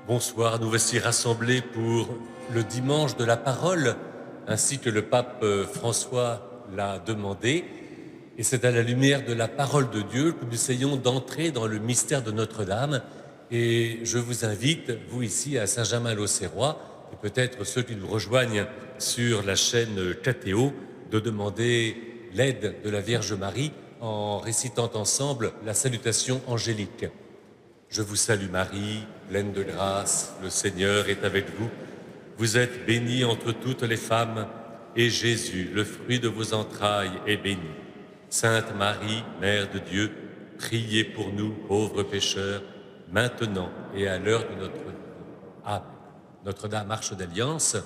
Bonsoir, nous voici rassemblés pour le dimanche de la parole, ainsi que le pape François l'a demandé. Et c'est à la lumière de la parole de Dieu que nous essayons d'entrer dans le mystère de Notre-Dame. Et je vous invite, vous ici à Saint-Germain-l'Auxerrois, et peut-être ceux qui nous rejoignent sur la chaîne KTO, de demander l'aide de la Vierge Marie en récitant ensemble la salutation angélique. Je vous salue Marie, pleine de grâce, le Seigneur est avec vous. Vous êtes bénie entre toutes les femmes, et Jésus, le fruit de vos entrailles, est béni. Sainte Marie, Mère de Dieu, priez pour nous, pauvres pécheurs, maintenant et à l'heure de notre mort. Amen. Notre-Dame, Arche d'Alliance,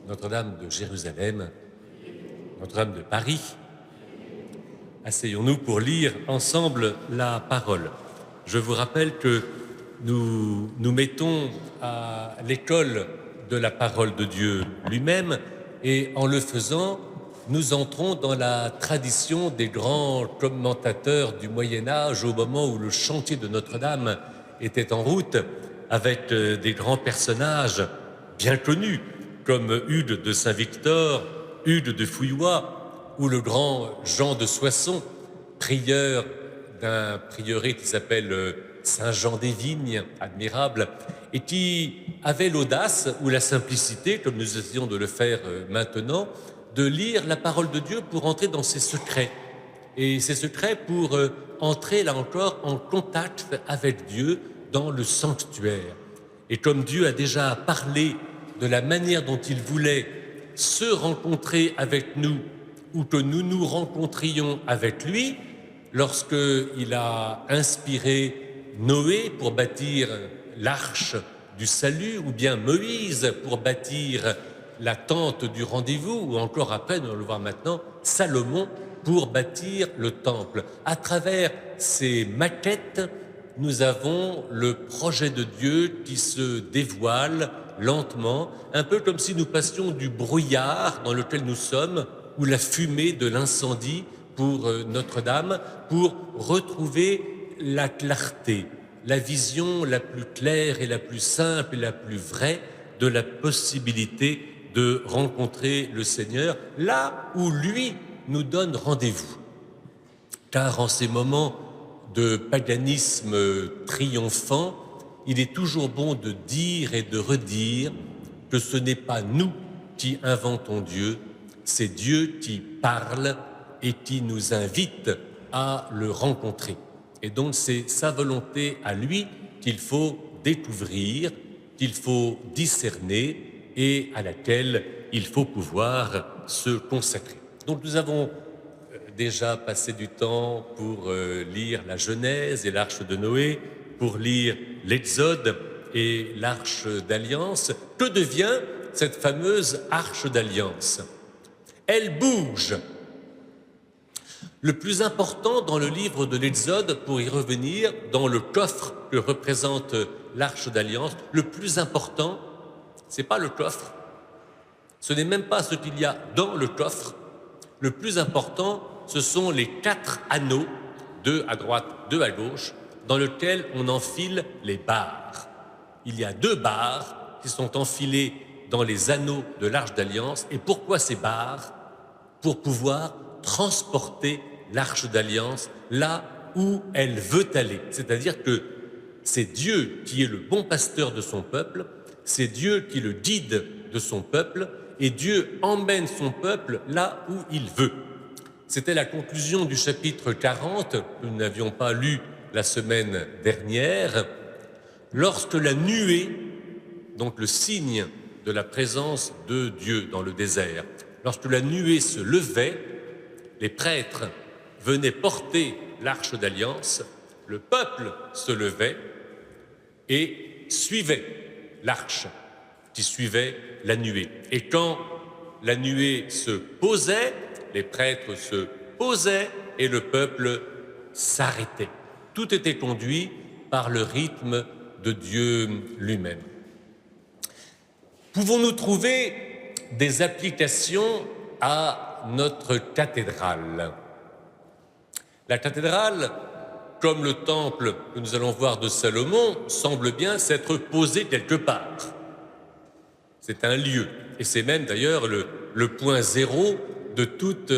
Notre-Dame de Jérusalem, Notre-Dame de Paris. Asseyons-nous pour lire ensemble la parole. Je vous rappelle que nous nous mettons à l'école de la parole de Dieu lui-même et en le faisant, nous entrons dans la tradition des grands commentateurs du Moyen-Âge au moment où le chantier de Notre-Dame était en route avec des grands personnages bien connus comme Eudes de Saint-Victor, Eudes de Fouillois ou le grand Jean de Soissons, prieur d'un prieuré qui s'appelle Saint-Jean-des-Vignes, admirable, et qui avait l'audace ou la simplicité, comme nous essayons de le faire maintenant, de lire la parole de Dieu pour entrer dans ses secrets. Et ces secrets pour entrer, là encore, en contact avec Dieu dans le sanctuaire. Et comme Dieu a déjà parlé de la manière dont il voulait se rencontrer avec nous ou que nous nous rencontrions avec lui, lorsqu'il a inspiré Noé pour bâtir l'arche du salut, ou bien Moïse pour bâtir la tente du rendez-vous, ou encore après, nous allons le voir maintenant, Salomon pour bâtir le temple. À travers ces maquettes, nous avons le projet de Dieu qui se dévoile lentement, un peu comme si nous passions du brouillard dans lequel nous sommes, ou la fumée de l'incendie pour Notre-Dame, pour retrouver la clarté, la vision la plus claire et la plus simple et la plus vraie de la possibilité de rencontrer le Seigneur là où lui nous donne rendez-vous. Car en ces moments de paganisme triomphant, il est toujours bon de dire et de redire que ce n'est pas nous qui inventons Dieu, c'est Dieu qui parle et qui nous invite à le rencontrer. Et donc c'est sa volonté à lui qu'il faut découvrir, qu'il faut discerner et à laquelle il faut pouvoir se consacrer. Donc nous avons déjà passé du temps pour lire la Genèse et l'Arche de Noé, pour lire l'Exode et l'Arche d'Alliance. Que devient cette fameuse Arche d'Alliance? Elle bouge. Le plus important dans le livre de l'Exode, pour y revenir, dans le coffre que représente l'Arche d'Alliance, le plus important, ce n'est pas le coffre, ce n'est même pas ce qu'il y a dans le coffre. Le plus important, ce sont les 4 anneaux, 2 à droite, 2 à gauche, dans lesquels on enfile les barres. Il y a 2 barres qui sont enfilées dans les anneaux de l'Arche d'Alliance. Et pourquoi ces barres? Pour pouvoir transporter l'Arche d'Alliance là où elle veut aller. C'est-à-dire que c'est Dieu qui est le bon pasteur de son peuple, c'est Dieu qui est le guide de son peuple, et Dieu emmène son peuple là où il veut. C'était la conclusion du chapitre 40, que nous n'avions pas lu la semaine dernière, lorsque la nuée, donc le signe de la présence de Dieu dans le désert, lorsque la nuée se levait, les prêtres venaient porter l'Arche d'Alliance, le peuple se levait et suivait l'Arche qui suivait la nuée. Et quand la nuée se posait, les prêtres se posaient et le peuple s'arrêtait. Tout était conduit par le rythme de Dieu lui-même. Pouvons-nous trouver des applications à notre cathédrale? La cathédrale comme le temple que nous allons voir de Salomon, semble bien s'être posé quelque part. C'est un lieu, et c'est même d'ailleurs le point zéro de toutes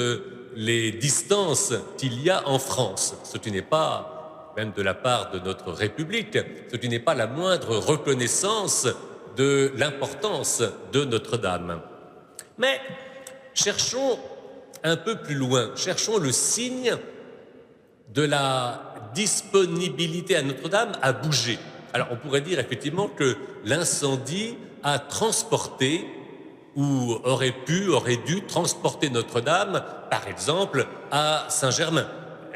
les distances qu'il y a en France, ce qui n'est pas, même de la part de notre République, ce qui n'est pas la moindre reconnaissance de l'importance de Notre-Dame. Mais cherchons un peu plus loin, cherchons le signe de la disponibilité à Notre-Dame à bouger. Alors on pourrait dire effectivement que l'incendie a transporté ou aurait dû transporter Notre-Dame, par exemple, à Saint-Germain.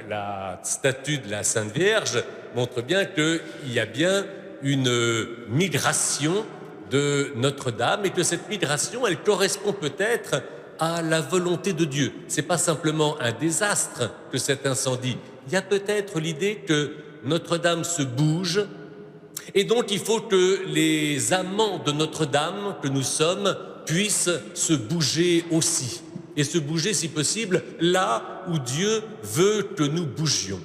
La statue de la Sainte Vierge montre bien qu'il y a bien une migration de Notre-Dame et que cette migration, elle correspond peut-être à la volonté de Dieu. C'est pas simplement un désastre que cet incendie. Il y a peut-être l'idée que Notre-Dame se bouge et donc il faut que les amants de Notre-Dame que nous sommes puissent se bouger aussi. Et se bouger, si possible, là où Dieu veut que nous bougions.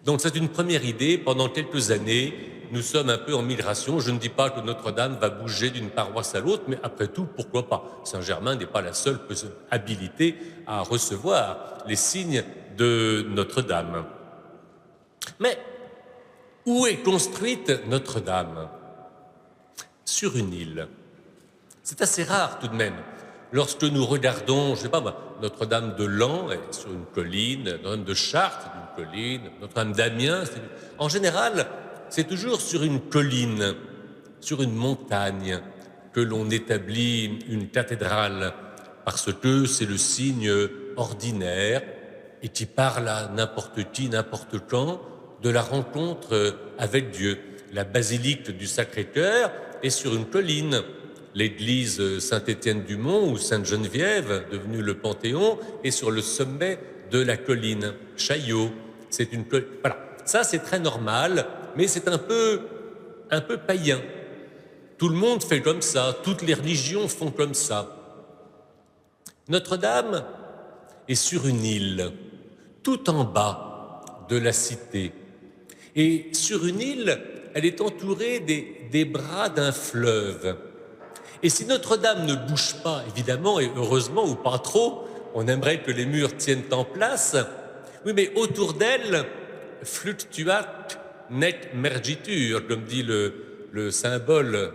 Donc c'est une première idée. Pendant quelques années, nous sommes un peu en migration. Je ne dis pas que Notre-Dame va bouger d'une paroisse à l'autre, mais après tout, pourquoi pas? Saint-Germain n'est pas la seule habilité à recevoir les signes de Notre-Dame. Mais où est construite Notre-Dame? Sur une île. C'est assez rare tout de même. Lorsque nous regardons, je ne sais pas, Notre-Dame de Laon est sur une colline, Notre-Dame de Chartres c'est une colline, Notre-Dame d'Amiens, en général, c'est toujours sur une colline, sur une montagne, que l'on établit une cathédrale, parce que c'est le signe ordinaire et qui parle à n'importe qui, n'importe quand, de la rencontre avec Dieu. La basilique du Sacré-Cœur est sur une colline. L'église Saint-Étienne-du-Mont ou Sainte-Geneviève, devenue le Panthéon, est sur le sommet de la colline. Chaillot, c'est une colline. Voilà, ça c'est très normal, mais c'est un peu païen. Tout le monde fait comme ça, toutes les religions font comme ça. Notre-Dame est sur une île, tout en bas de la cité. Et sur une île, elle est entourée des bras d'un fleuve. Et si Notre-Dame ne bouge pas, évidemment, et heureusement ou pas trop, on aimerait que les murs tiennent en place, oui, mais autour d'elle, fluctuat nec mergitur, comme dit le symbole,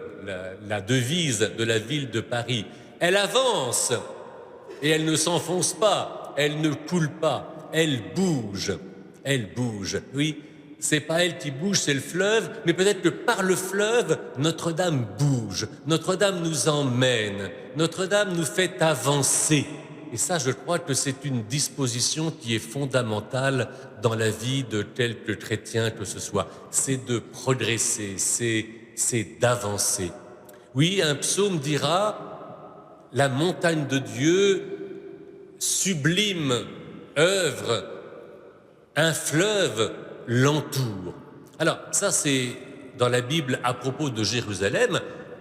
la devise de la ville de Paris. Elle avance et elle ne s'enfonce pas, elle ne coule pas, elle bouge, oui. C'est pas elle qui bouge, c'est le fleuve, mais peut-être que par le fleuve, Notre-Dame bouge, Notre-Dame nous emmène, Notre-Dame nous fait avancer. Et ça, je crois que c'est une disposition qui est fondamentale dans la vie de quelque chrétien que ce soit. C'est de progresser, c'est d'avancer. Oui, un psaume dira « La montagne de Dieu, sublime œuvre, un fleuve l'entoure. » Alors, ça c'est dans la Bible à propos de Jérusalem,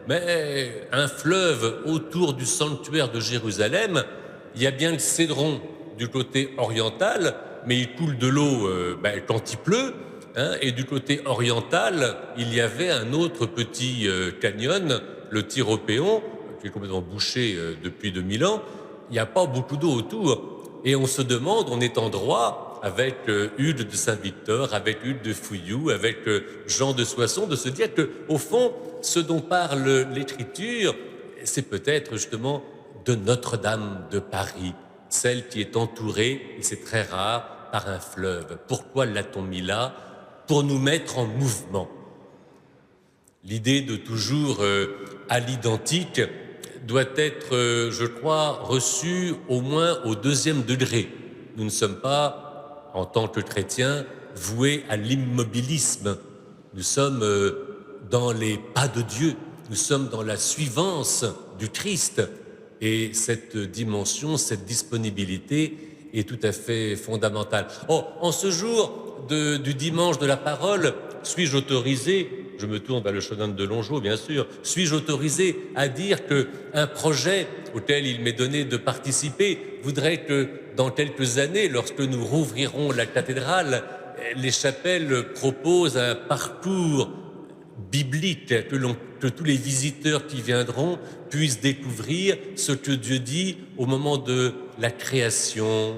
mais un fleuve autour du sanctuaire de Jérusalem, il y a bien le Cédron du côté oriental, mais il coule de l'eau quand il pleut, hein, et du côté oriental, il y avait un autre petit canyon, le Tyropéon, qui est complètement bouché depuis 2000 ans. Il n'y a pas beaucoup d'eau autour, et on se demande, on est en droit, avec Hugues de Saint-Victor, avec Hugues de Fouilloux, avec Jean de Soissons, de se dire que, au fond, ce dont parle l'Écriture, c'est peut-être justement de Notre-Dame de Paris, celle qui est entourée, et c'est très rare, par un fleuve. Pourquoi l'a-t-on mis là? Pour nous mettre en mouvement. L'idée de toujours à l'identique doit être, je crois, reçue au moins au 2e degré. Nous ne sommes pas, en tant que chrétiens, voués à l'immobilisme. Nous sommes dans les pas de Dieu, nous sommes dans la suivance du Christ. Et cette dimension, cette disponibilité est tout à fait fondamentale. Oh, en ce jour du dimanche de la parole, suis-je autorisé, je me tourne vers le chanoine de Longeau bien sûr, suis-je autorisé à dire qu'un projet auquel il m'est donné de participer voudrait que dans quelques années, lorsque nous rouvrirons la cathédrale, les chapelles proposent un parcours biblique que tous les visiteurs qui viendront puissent découvrir ce que Dieu dit au moment de la création,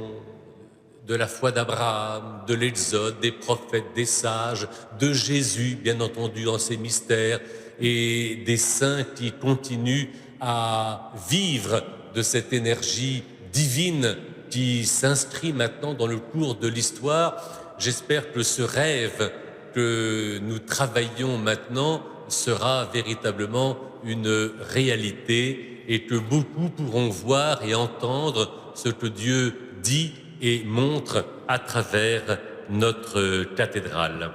de la foi d'Abraham, de l'Exode, des prophètes, des sages, de Jésus, bien entendu, en ses mystères, et des saints qui continuent à vivre de cette énergie divine qui s'inscrit maintenant dans le cours de l'histoire. J'espère que ce rêve que nous travaillons maintenant sera véritablement une réalité et que beaucoup pourront voir et entendre ce que Dieu dit et montre à travers notre cathédrale.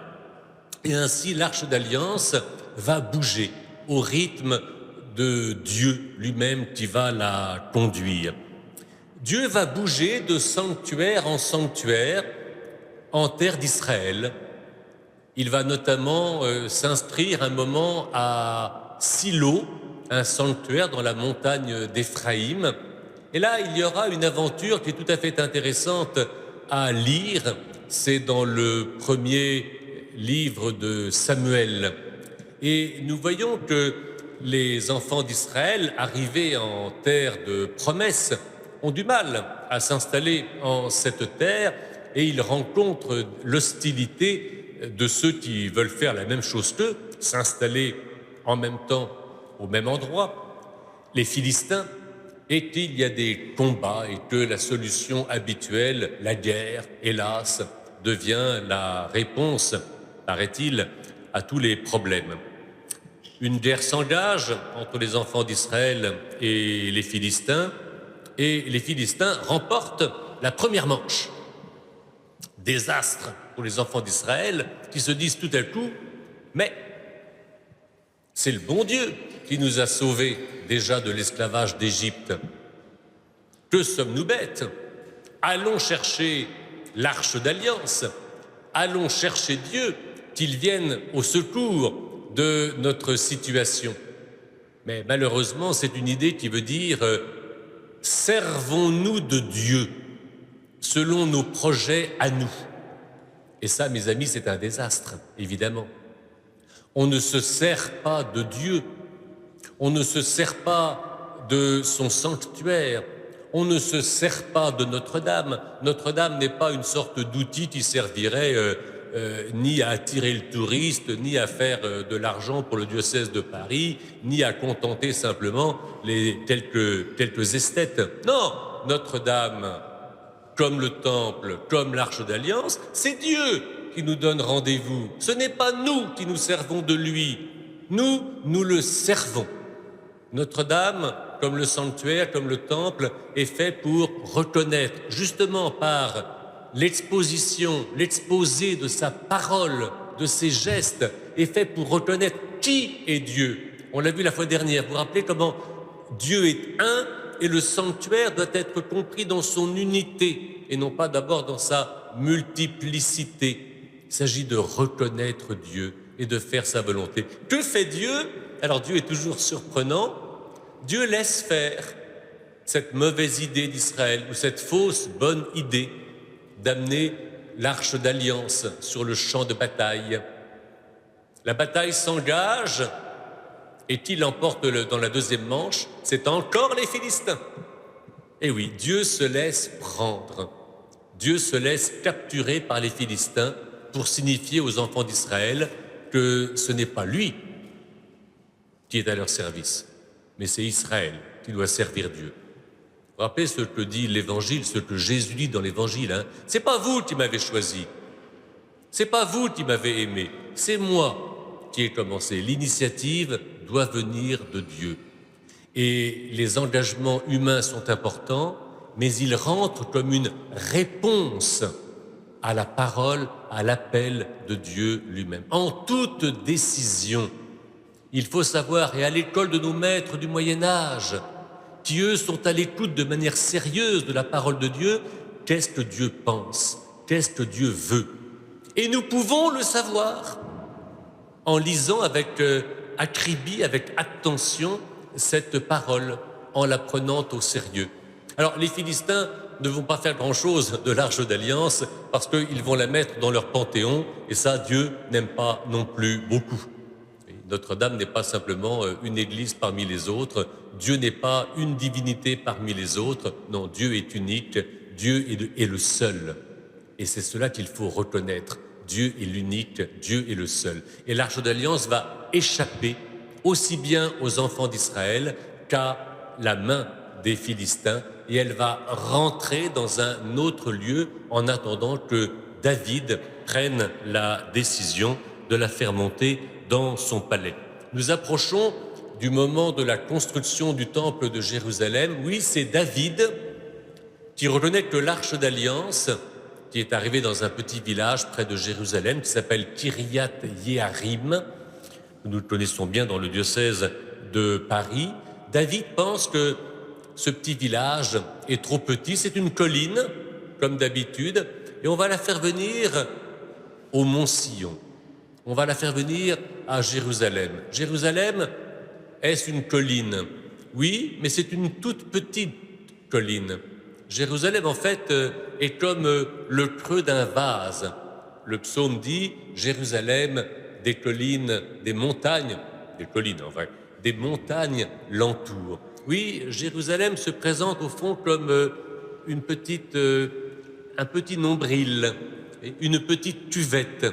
Et ainsi, l'Arche d'Alliance va bouger au rythme de Dieu lui-même qui va la conduire. Dieu va bouger de sanctuaire en sanctuaire en terre d'Israël. Il va notamment s'inscrire un moment à Silo, un sanctuaire dans la montagne d'Éphraïm. Et là, il y aura une aventure qui est tout à fait intéressante à lire. C'est dans le premier livre de Samuel. Et nous voyons que les enfants d'Israël, arrivés en terre de promesse, ont du mal à s'installer en cette terre et ils rencontrent l'hostilité de ceux qui veulent faire la même chose qu'eux, s'installer en même temps au même endroit, les Philistins, et qu'il y a des combats et que la solution habituelle, la guerre, hélas, devient la réponse, paraît-il, à tous les problèmes. Une guerre s'engage entre les enfants d'Israël et les Philistins remportent la première manche. Désastre pour les enfants d'Israël qui se disent tout à coup « Mais c'est le bon Dieu qui nous a sauvés déjà de l'esclavage d'Égypte. Que sommes-nous bêtes? Allons chercher l'Arche d'Alliance, allons chercher Dieu, qu'il vienne au secours de notre situation. » Mais malheureusement, c'est une idée qui veut dire servons-nous de Dieu selon nos projets à nous. Et ça, mes amis, c'est un désastre, évidemment. On ne se sert pas de Dieu, on ne se sert pas de son sanctuaire, on ne se sert pas de Notre-Dame. Notre-Dame n'est pas une sorte d'outil qui servirait ni à attirer le touriste, ni à faire de l'argent pour le diocèse de Paris, ni à contenter simplement les quelques esthètes. Non, Notre-Dame, comme le Temple, comme l'Arche d'Alliance, c'est Dieu qui nous donne rendez-vous. Ce n'est pas nous qui nous servons de lui. Nous le servons. Notre-Dame, comme le sanctuaire, comme le Temple, est fait pour reconnaître, justement par l'exposé de sa parole, de ses gestes, est fait pour reconnaître qui est Dieu. On l'a vu la fois dernière. Vous vous rappelez comment Dieu est un et le sanctuaire doit être compris dans son unité et non pas d'abord dans sa multiplicité. Il s'agit de reconnaître Dieu et de faire sa volonté. Que fait Dieu? Alors Dieu est toujours surprenant. Dieu laisse faire cette mauvaise idée d'Israël ou cette fausse bonne idée d'amener l'Arche d'Alliance sur le champ de bataille. La bataille s'engage et qui l'emporte dans la deuxième manche? C'est encore les Philistins. Et oui, Dieu se laisse prendre. Dieu se laisse capturer par les Philistins pour signifier aux enfants d'Israël que ce n'est pas lui qui est à leur service, mais c'est Israël qui doit servir Dieu. Vous vous rappelez ce que dit l'Évangile, ce que Jésus dit dans l'Évangile, hein? C'est pas vous qui m'avez choisi, c'est pas vous qui m'avez aimé, c'est moi qui ai commencé. L'initiative doit venir de Dieu. Et les engagements humains sont importants, mais ils rentrent comme une réponse à la parole, à l'appel de Dieu lui-même. En toute décision, il faut savoir, et à l'école de nos maîtres du Moyen-Âge, qui eux sont à l'écoute de manière sérieuse de la parole de Dieu, qu'est-ce que Dieu pense, qu'est-ce que Dieu veut. Et nous pouvons le savoir en lisant avec acribie, avec attention, cette parole, en la prenant au sérieux. Alors les Philistins ne vont pas faire grand-chose de l'Arche d'Alliance parce qu'ils vont la mettre dans leur panthéon, et ça, Dieu n'aime pas non plus beaucoup. Notre-Dame n'est pas simplement une église parmi les autres, Dieu n'est pas une divinité parmi les autres, non, Dieu est unique, Dieu est le seul. Et c'est cela qu'il faut reconnaître, Dieu est l'unique, Dieu est le seul. Et l'Arche d'Alliance va échapper aussi bien aux enfants d'Israël qu'à la main des Philistins, et elle va rentrer dans un autre lieu en attendant que David prenne la décision de la faire monter dans son palais. Nous approchons du moment de la construction du temple de Jérusalem. Oui, c'est David qui reconnaît que l'Arche d'Alliance, qui est arrivée dans un petit village près de Jérusalem, qui s'appelle Kiryat Yearim, que nous connaissons bien dans le diocèse de Paris, David pense que ce petit village est trop petit, c'est une colline, comme d'habitude, et on va la faire venir au Mont Sion. On va la faire venir à Jérusalem. Jérusalem, est-ce une colline? Oui, mais c'est une toute petite colline. Jérusalem, en fait, est comme le creux d'un vase. Le psaume dit « Jérusalem, des collines, des montagnes », des collines en vrai, des montagnes l'entourent. Oui, Jérusalem se présente au fond comme un petit nombril, une petite cuvette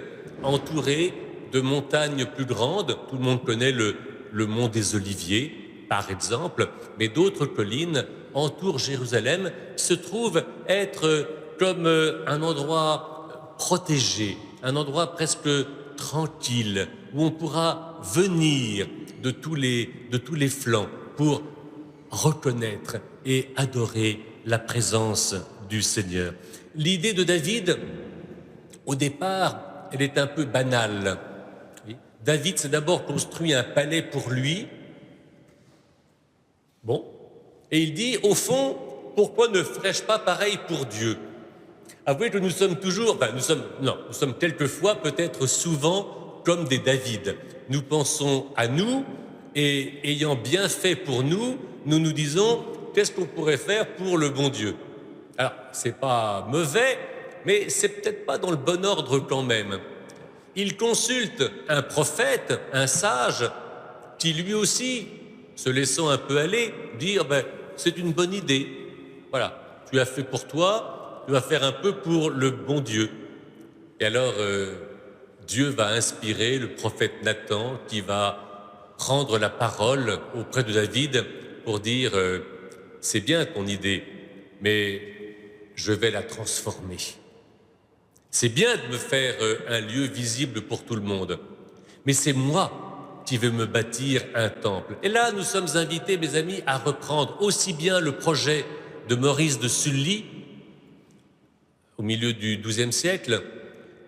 entourée de montagnes plus grandes. Tout le monde connaît le mont des Oliviers, par exemple, mais d'autres collines entourent Jérusalem, qui se trouve être comme un endroit protégé, un endroit presque tranquille, où on pourra venir de tous les flancs pour reconnaître et adorer la présence du Seigneur. L'idée de David, au départ, elle est un peu banale. David s'est d'abord construit un palais pour lui. Bon. Et il dit, au fond, pourquoi ne ferais-je pas pareil pour Dieu? Avouez que nous sommes toujours, nous sommes quelquefois, peut-être souvent, comme des David. Nous pensons à nous, et ayant bien fait pour nous, nous nous disons, qu'est-ce qu'on pourrait faire pour le bon Dieu? Alors, c'est pas mauvais, mais c'est peut-être pas dans le bon ordre quand même. Il consulte un prophète, un sage, qui lui aussi, se laissant un peu aller, dire c'est une bonne idée. Voilà, tu as fait pour toi, tu vas faire un peu pour le bon Dieu. Et alors, Dieu va inspirer le prophète Nathan qui va prendre la parole auprès de David pour dire c'est bien ton idée, mais je vais la transformer. C'est bien de me faire un lieu visible pour tout le monde, mais c'est moi qui vais me bâtir un temple. Et là, nous sommes invités, mes amis, à reprendre aussi bien le projet de Maurice de Sully, au milieu du XIIe siècle,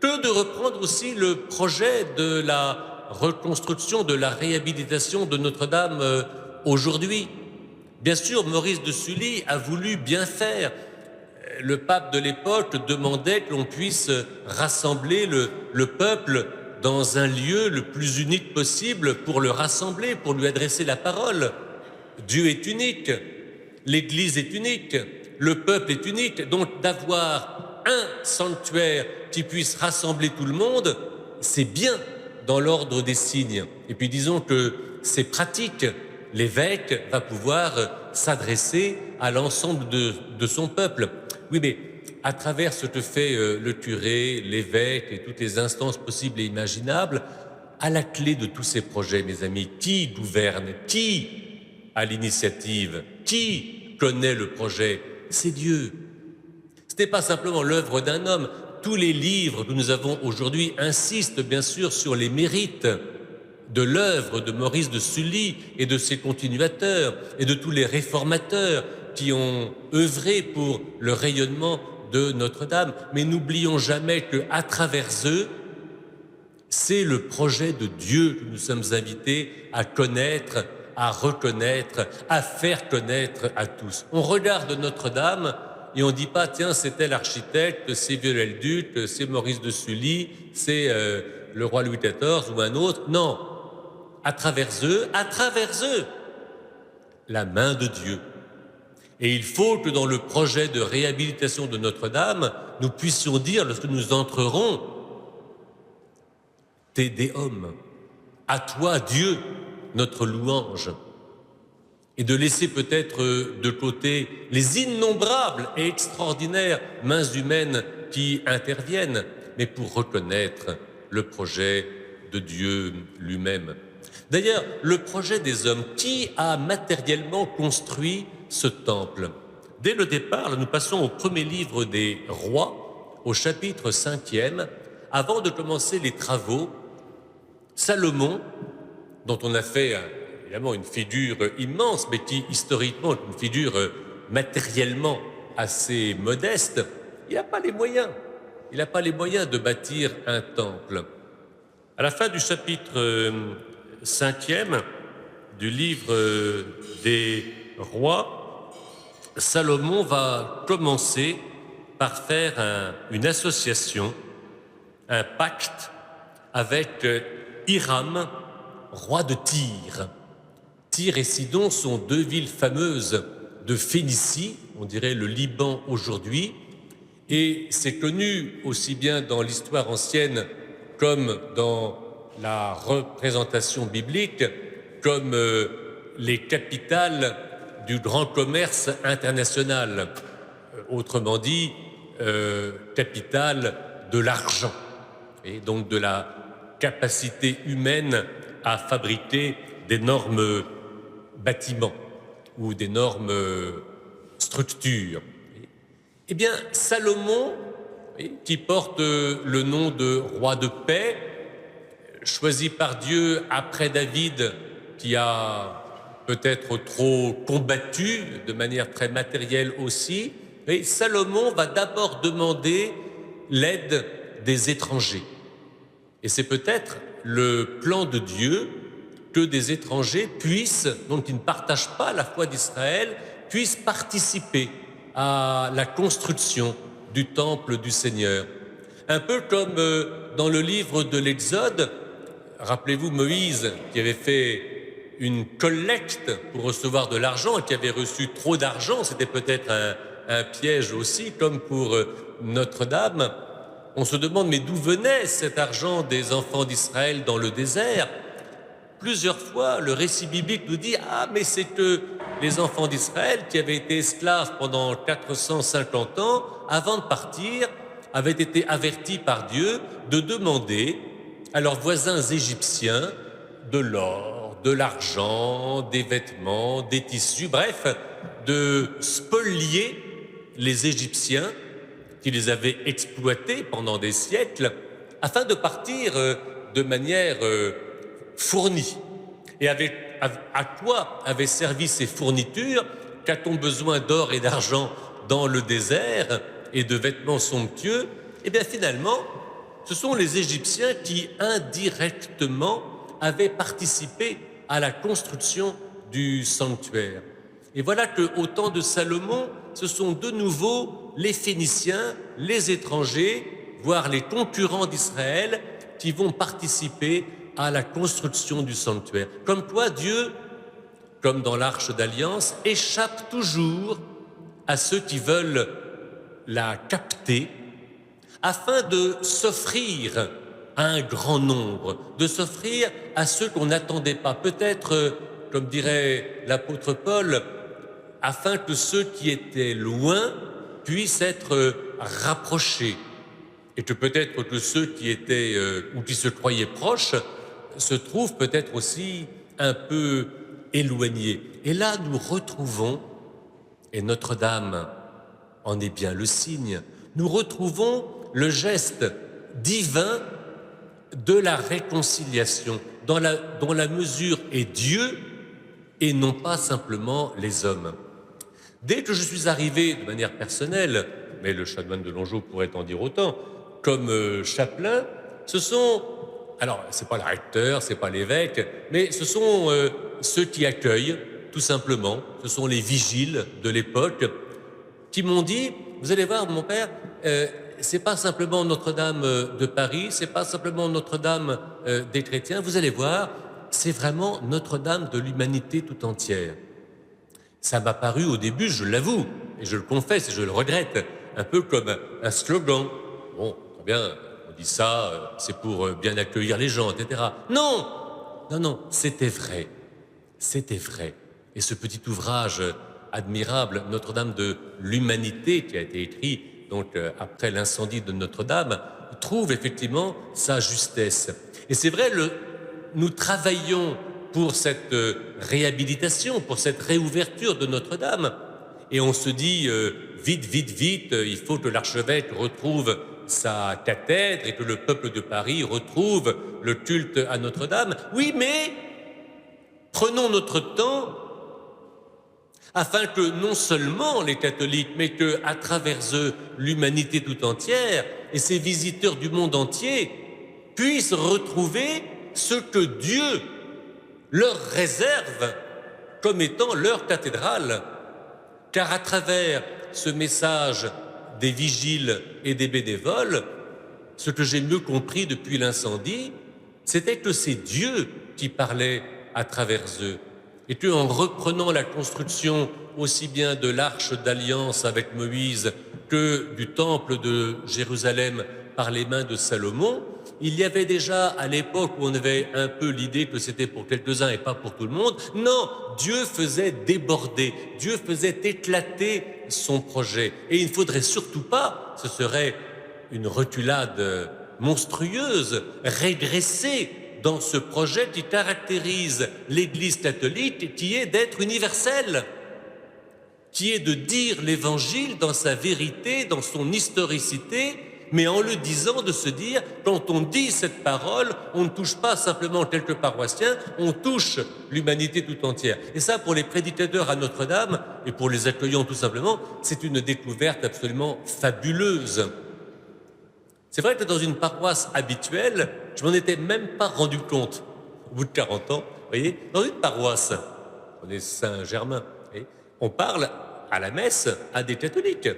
que de reprendre aussi le projet de la reconstruction, de la réhabilitation de Notre-Dame aujourd'hui. Bien sûr, Maurice de Sully a voulu bien faire. Le pape de l'époque demandait que l'on puisse rassembler le peuple dans un lieu le plus unique possible pour le rassembler, pour lui adresser la parole. Dieu est unique, l'Église est unique, le peuple est unique, donc d'avoir un sanctuaire qui puisse rassembler tout le monde, c'est bien dans l'ordre des signes. Et puis disons que c'est pratique, l'évêque va pouvoir s'adresser à l'ensemble de son peuple. Oui, mais à travers ce que fait le curé, l'évêque et toutes les instances possibles et imaginables, à la clé de tous ces projets, mes amis, qui gouverne, qui a l'initiative, qui connaît le projet? C'est Dieu. Ce n'est pas simplement l'œuvre d'un homme. Tous les livres que nous avons aujourd'hui insistent bien sûr sur les mérites de l'œuvre de Maurice de Sully et de ses continuateurs et de tous les réformateurs qui ont œuvré pour le rayonnement de Notre-Dame. Mais n'oublions jamais qu'à travers eux, c'est le projet de Dieu que nous sommes invités à connaître, à reconnaître, à faire connaître à tous. On regarde Notre-Dame et on ne dit pas, tiens, c'est tel architecte, c'est Viollet-le-Duc, c'est Maurice de Sully, c'est le roi Louis XIV ou un autre. Non, à travers eux, la main de Dieu. Et il faut que dans le projet de réhabilitation de Notre-Dame, nous puissions dire, lorsque nous entrerons, Te Deum, à toi Dieu, notre louange, et de laisser peut-être de côté les innombrables et extraordinaires mains humaines qui interviennent, mais pour reconnaître le projet de Dieu lui-même. D'ailleurs, le projet des hommes, qui a matériellement construit ce temple? Dès le départ, nous passons au premier livre des Rois, au chapitre 5e, avant de commencer les travaux. Salomon, dont on a fait évidemment une figure immense, mais qui historiquement est une figure matériellement assez modeste, il n'a pas les moyens. Il n'a pas les moyens de bâtir un temple. À la fin du chapitre 5e du livre des Rois, Salomon va commencer par faire une association, un pacte avec Hiram, roi de Tyr. Tyr et Sidon sont deux villes fameuses de Phénicie, on dirait le Liban aujourd'hui, et c'est connu aussi bien dans l'histoire ancienne comme dans la représentation biblique, comme les capitales du grand commerce international, autrement dit, capitale de l'argent, et donc de la capacité humaine à fabriquer d'énormes bâtiments ou d'énormes structures. Eh bien, Salomon, qui porte le nom de roi de paix, choisi par Dieu après David, qui a peut-être trop combattu de manière très matérielle aussi, et Salomon va d'abord demander l'aide des étrangers. Et c'est peut-être le plan de Dieu que des étrangers puissent, donc qui ne partagent pas la foi d'Israël, puissent participer à la construction du temple du Seigneur. Un peu comme dans le livre de l'Exode, rappelez-vous Moïse qui avait fait une collecte pour recevoir de l'argent et qui avait reçu trop d'argent, c'était peut-être un piège aussi, comme pour Notre-Dame. On se demande, mais d'où venait cet argent des enfants d'Israël dans le désert? Plusieurs fois, le récit biblique nous dit « Ah, mais c'est que les enfants d'Israël, qui avaient été esclaves pendant 450 ans, avant de partir, avaient été avertis par Dieu de demander à leurs voisins égyptiens de l'or, de l'argent, des vêtements, des tissus, bref, de spolier les Égyptiens qui les avaient exploités pendant des siècles, afin de partir de manière fournie. Et à quoi avaient servi ces fournitures? Qu'a-t-on besoin d'or et d'argent dans le désert et de vêtements somptueux? Eh bien finalement, ce sont les Égyptiens qui indirectement avaient participé à la construction du sanctuaire. Et voilà qu'au temps de Salomon, ce sont de nouveau les Phéniciens, les étrangers, voire les concurrents d'Israël, qui vont participer à la construction du sanctuaire. Comme quoi, Dieu, comme dans l'Arche d'Alliance, échappe toujours à ceux qui veulent la capter, afin de s'offrir à un grand nombre, de s'offrir à ceux qu'on n'attendait pas. Peut-être, comme dirait l'apôtre Paul, afin que ceux qui étaient loin puissent être rapprochés, et que peut-être que ceux qui étaient ou qui se croyaient proches se trouvent peut-être aussi un peu éloignés. Et là, nous retrouvons, et Notre-Dame en est bien le signe, nous retrouvons le geste divin de la réconciliation, dont la mesure est Dieu et non pas simplement les hommes. Dès que je suis arrivé de manière personnelle, mais le chanoine de Longeau pourrait en dire autant, comme chapelain, ce sont, alors c'est pas le recteur, c'est pas l'évêque, mais ce sont ceux qui accueillent, tout simplement, ce sont les vigiles de l'époque, qui m'ont dit, vous allez voir mon père, c'est pas simplement Notre-Dame de Paris, c'est pas simplement Notre-Dame des chrétiens, vous allez voir, c'est vraiment Notre-Dame de l'humanité tout entière. Ça m'a paru au début, je l'avoue, et je le confesse et je le regrette, un peu comme un slogan. Bon, très bien, on dit ça, c'est pour bien accueillir les gens, etc. Non, non, non, c'était vrai. C'était vrai. Et ce petit ouvrage admirable, Notre-Dame de l'Humanité, qui a été écrit donc après l'incendie de Notre-Dame, trouve effectivement sa justesse. Et c'est vrai, nous travaillons pour cette réhabilitation, pour cette réouverture de Notre-Dame. Et on se dit, vite, vite, vite, il faut que l'archevêque retrouve sa cathèdre et que le peuple de Paris retrouve le culte à Notre-Dame. Oui, mais prenons notre temps afin que non seulement les catholiques, mais que, à travers eux, l'humanité tout entière et ses visiteurs du monde entier puissent retrouver ce que Dieu leur réserve comme étant leur cathédrale. Car à travers ce message des vigiles et des bénévoles, ce que j'ai mieux compris depuis l'incendie, c'était que c'est Dieu qui parlait à travers eux. Et qu'en reprenant la construction aussi bien de l'arche d'alliance avec Moïse que du temple de Jérusalem par les mains de Salomon, il y avait déjà à l'époque où on avait un peu l'idée que c'était pour quelques-uns et pas pour tout le monde, non, Dieu faisait déborder, Dieu faisait éclater son projet. Et il ne faudrait surtout pas, ce serait une reculade monstrueuse, régresser dans ce projet qui caractérise l'Église catholique, qui est d'être universelle, qui est de dire l'Évangile dans sa vérité, dans son historicité, mais en le disant, de se dire, quand on dit cette parole, on ne touche pas simplement quelques paroissiens, on touche l'humanité tout entière. Et ça, pour les prédicateurs à Notre-Dame, et pour les accueillants tout simplement, c'est une découverte absolument fabuleuse. C'est vrai que dans une paroisse habituelle, je m'en étais même pas rendu compte. Au bout de 40 ans, vous voyez, dans une paroisse, on est Saint-Germain, on parle à la messe à des catholiques,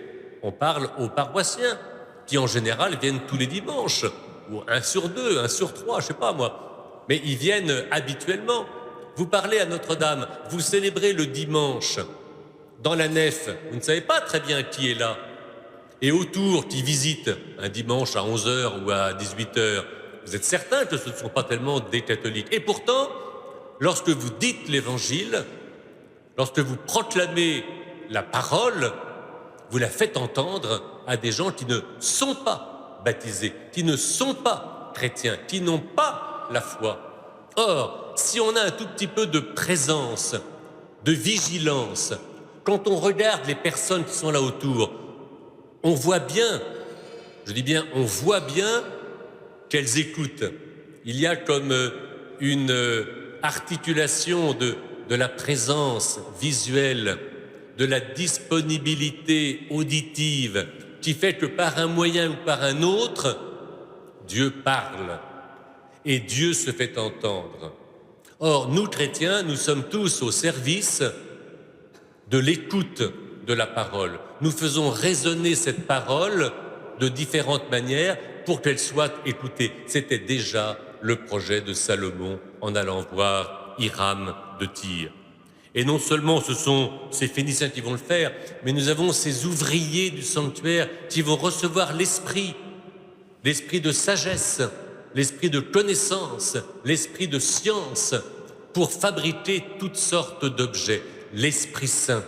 on parle aux paroissiens, qui en général viennent tous les dimanches, ou 1 sur 2, 1 sur 3, je sais pas moi. Mais ils viennent habituellement. Vous parlez à Notre-Dame, vous célébrez le dimanche, dans la nef, vous ne savez pas très bien qui est là. Et autour, qui visite un dimanche à 11h ou à 18h, vous êtes certain que ce ne sont pas tellement des catholiques. Et pourtant, lorsque vous dites l'Évangile, lorsque vous proclamez la parole, vous la faites entendre à des gens qui ne sont pas baptisés, qui ne sont pas chrétiens, qui n'ont pas la foi. Or, si on a un tout petit peu de présence, de vigilance, quand on regarde les personnes qui sont là autour, on voit bien, je dis bien, on voit bien qu'elles écoutent. Il y a comme une articulation de la présence visuelle, de la disponibilité auditive, qui fait que par un moyen ou par un autre, Dieu parle et Dieu se fait entendre. Or, nous chrétiens, nous sommes tous au service de l'écoute de la parole. Nous faisons résonner cette parole de différentes manières pour qu'elle soit écoutée. C'était déjà le projet de Salomon en allant voir Hiram de Tyr. Et non seulement ce sont ces Phéniciens qui vont le faire, mais nous avons ces ouvriers du sanctuaire qui vont recevoir l'esprit de sagesse, l'esprit de connaissance, l'esprit de science, pour fabriquer toutes sortes d'objets. L'Esprit Saint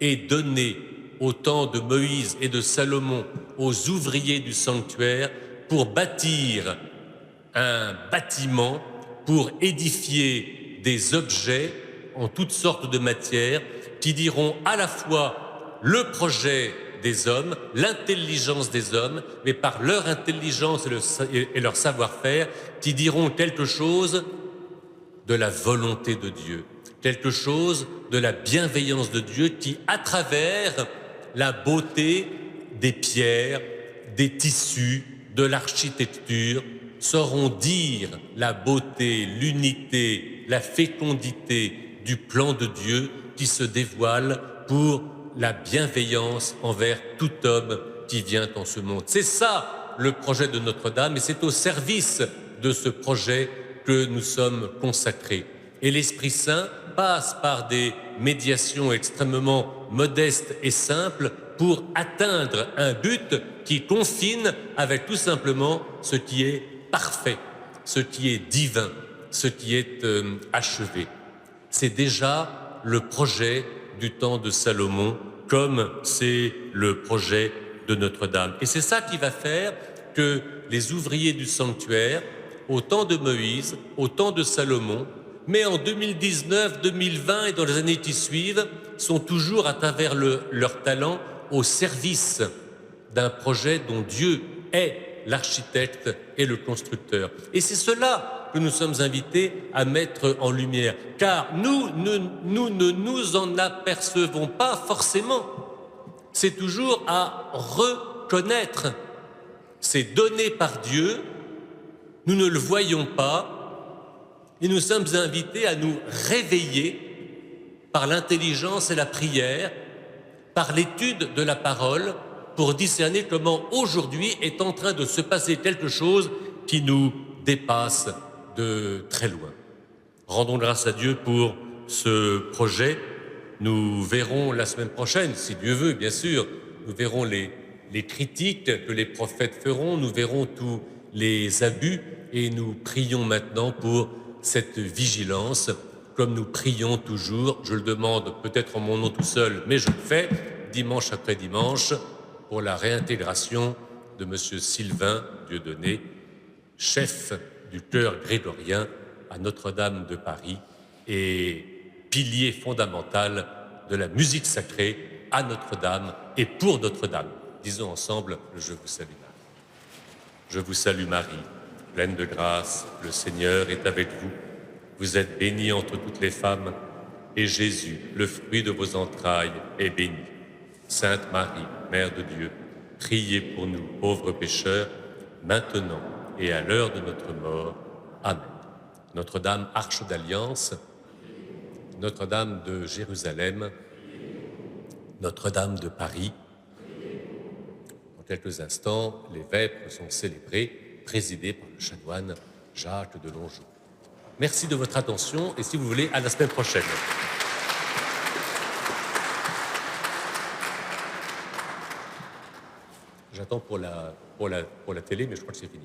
est donné au temps de Moïse et de Salomon aux ouvriers du sanctuaire pour bâtir un bâtiment, pour édifier des objets en toutes sortes de matières qui diront à la fois le projet des hommes, l'intelligence des hommes, mais par leur intelligence et leur savoir-faire, qui diront quelque chose de la volonté de Dieu, quelque chose de la bienveillance de Dieu qui, à travers la beauté des pierres, des tissus, de l'architecture, sauront dire la beauté, l'unité, la fécondité du plan de Dieu qui se dévoile pour la bienveillance envers tout homme qui vient en ce monde. C'est ça le projet de Notre-Dame et c'est au service de ce projet que nous sommes consacrés. Et l'Esprit Saint, passe par des médiations extrêmement modestes et simples pour atteindre un but qui confine avec tout simplement ce qui est parfait, ce qui est divin, ce qui est achevé. C'est déjà le projet du temps de Salomon, comme c'est le projet de Notre-Dame. Et c'est ça qui va faire que les ouvriers du sanctuaire, au temps de Moïse, au temps de Salomon, mais en 2019, 2020 et dans les années qui suivent, sont toujours, à travers leur talent, au service d'un projet dont Dieu est l'architecte et le constructeur. Et c'est cela que nous sommes invités à mettre en lumière, car nous ne nous en apercevons pas forcément. C'est toujours à reconnaître. C'est donné par Dieu, nous ne le voyons pas, et nous sommes invités à nous réveiller par l'intelligence et la prière, par l'étude de la parole, pour discerner comment aujourd'hui est en train de se passer quelque chose qui nous dépasse de très loin. Rendons grâce à Dieu pour ce projet. Nous verrons la semaine prochaine, si Dieu veut, bien sûr, nous verrons les critiques que les prophètes feront, nous verrons tous les abus, et nous prions maintenant pour cette vigilance, comme nous prions toujours. Je le demande peut-être en mon nom tout seul, mais je le fais, dimanche après dimanche, pour la réintégration de M. Sylvain Dieudonné, chef du chœur grégorien à Notre-Dame de Paris et pilier fondamental de la musique sacrée à Notre-Dame et pour Notre-Dame. Disons ensemble, je vous salue Marie. Je vous salue Marie, pleine de grâce, le Seigneur est avec vous. Vous êtes bénie entre toutes les femmes, et Jésus, le fruit de vos entrailles, est béni. Sainte Marie, Mère de Dieu, priez pour nous, pauvres pécheurs, maintenant et à l'heure de notre mort. Amen. Notre-Dame, arche d'alliance, Notre-Dame de Jérusalem, Notre-Dame de Paris. Dans quelques instants, les vêpres sont célébrées, présidées par le chanoine Jacques de Longeau. Merci de votre attention et si vous voulez, à la semaine prochaine. J'attends pour la télé, mais je crois que c'est fini.